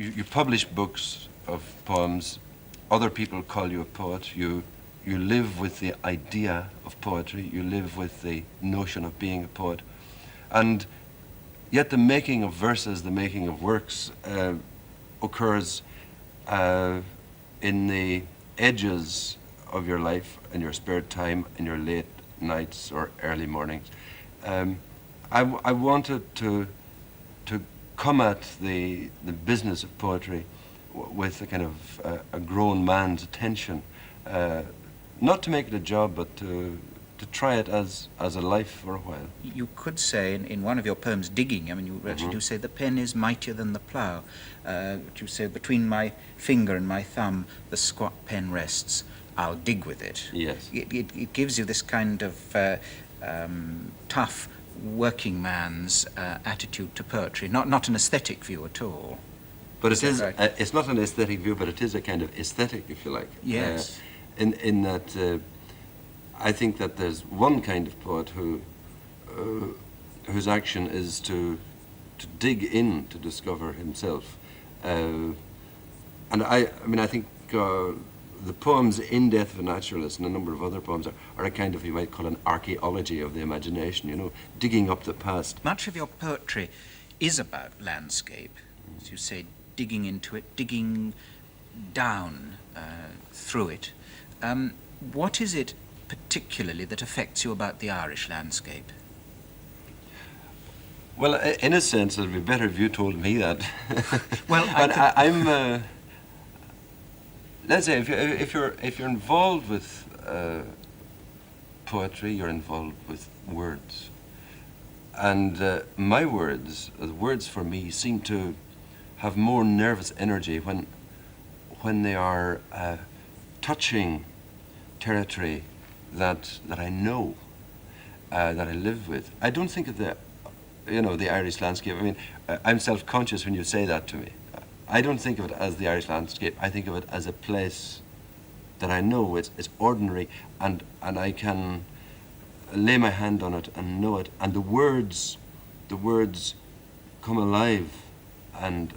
you publish books of poems. Other people call you a poet. You live with the idea of poetry. You live with the notion of being a poet. And yet the making of verses, the making of works, occurs in the edges of your life, in your spare time, in your late nights or early mornings. I wanted to come at the business of poetry with a kind of a grown man's attention, not to make it a job, but to try it as a life for a while. You could say in one of your poems, Digging, I mean, you actually do say the pen is mightier than the plough. You say, between my finger and my thumb, the squat pen rests, I'll dig with it. Yes. It gives you this kind of tough working man's attitude to poetry, not an aesthetic view at all. But it is, right? It's not an aesthetic view, but it is a kind of aesthetic, if you like. Yes. In that I think that there's one kind of poet whose action is to dig in to discover himself. And I think the poems In Death of a Naturalist and a number of other poems are a kind of, you might call, an archaeology of the imagination, you know, digging up the past. Much of your poetry is about landscape, as you say, digging into it, digging down through it. What is it particularly that affects you about the Irish landscape? Well, in a sense, it would be better if you told me that. Well, but I'm. Let's say if you're involved with poetry, you're involved with words, and my words, the words for me, seem to have more nervous energy when they are touching territory that I know, that I live with. I don't think of the Irish landscape. I mean, I'm self-conscious when you say that to me. I don't think of it as the Irish landscape. I think of it as a place that I know. It's ordinary, and I can lay my hand on it and know it. And the words come alive and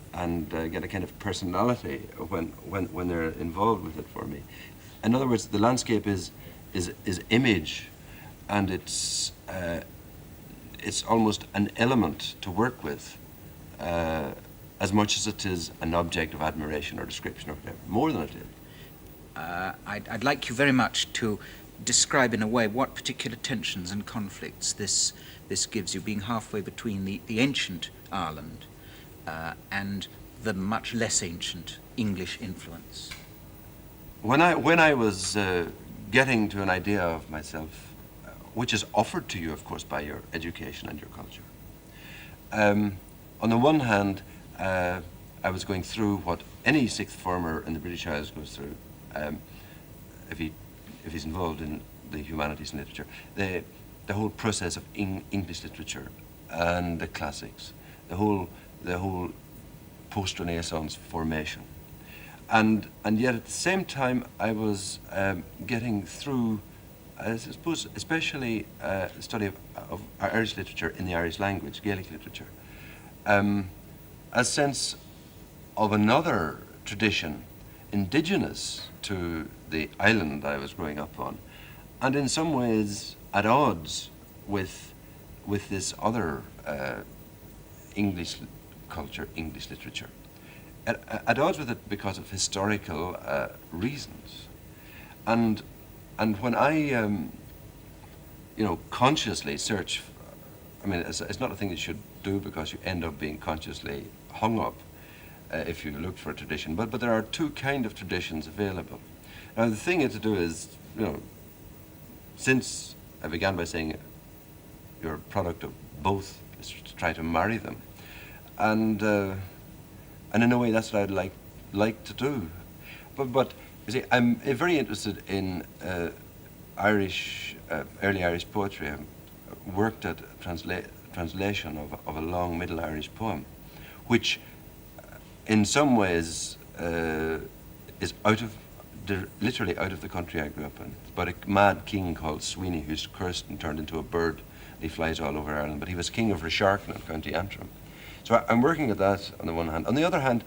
get a kind of personality when they're involved with it for me. In other words, the landscape is image, and it's almost an element to work with, as much as it is an object of admiration or description or whatever, more than it is. I'd like you very much to describe in a way what particular tensions and conflicts this gives you, being halfway between the ancient Ireland and the much less ancient English influence. When I was getting to an idea of myself, which is offered to you, of course, by your education and your culture, on the one hand, I was going through what any sixth former in the British Isles goes through, if he's involved in the humanities and literature, the whole process of English literature and the classics, the whole post-Renaissance formation. And yet at the same time I was getting through, I suppose, especially the study of Irish literature in the Irish language, Gaelic literature, a sense of another tradition indigenous to the island I was growing up on, and in some ways at odds with this other English culture, English literature. At odds with it because of historical reasons, and when I consciously search, I mean, it's not a thing you should do because you end up being consciously hung up if you look for a tradition. But there are two kind of traditions available. Now the thing to do is, since I began by saying you're a product of both, is to try to marry them, and in a way that's what I'd like to do. But you see, I'm very interested in Irish, early Irish poetry. I worked at translation of a long Middle Irish poem, which in some ways is literally out of the country I grew up in. It's about a mad king called Sweeney who's cursed and turned into a bird. He flies all over Ireland, but he was king of Resharkin in County Antrim. So I'm working at that on the one hand. On the other hand,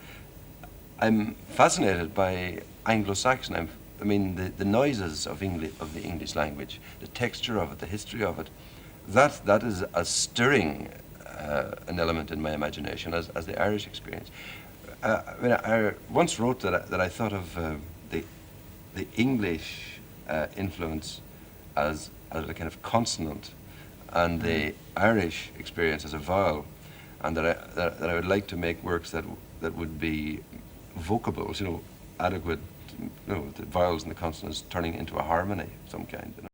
I'm fascinated by Anglo-Saxon. I mean, the noises of the English language, the texture of it, the history of it, that is as stirring an element in my imagination as the Irish experience. I mean, I once wrote that I thought of the English influence as a kind of consonant, and the Irish experience as a vowel, and that I would like to make works that would be vocables, adequate, the vowels and the consonants turning into a harmony of some kind.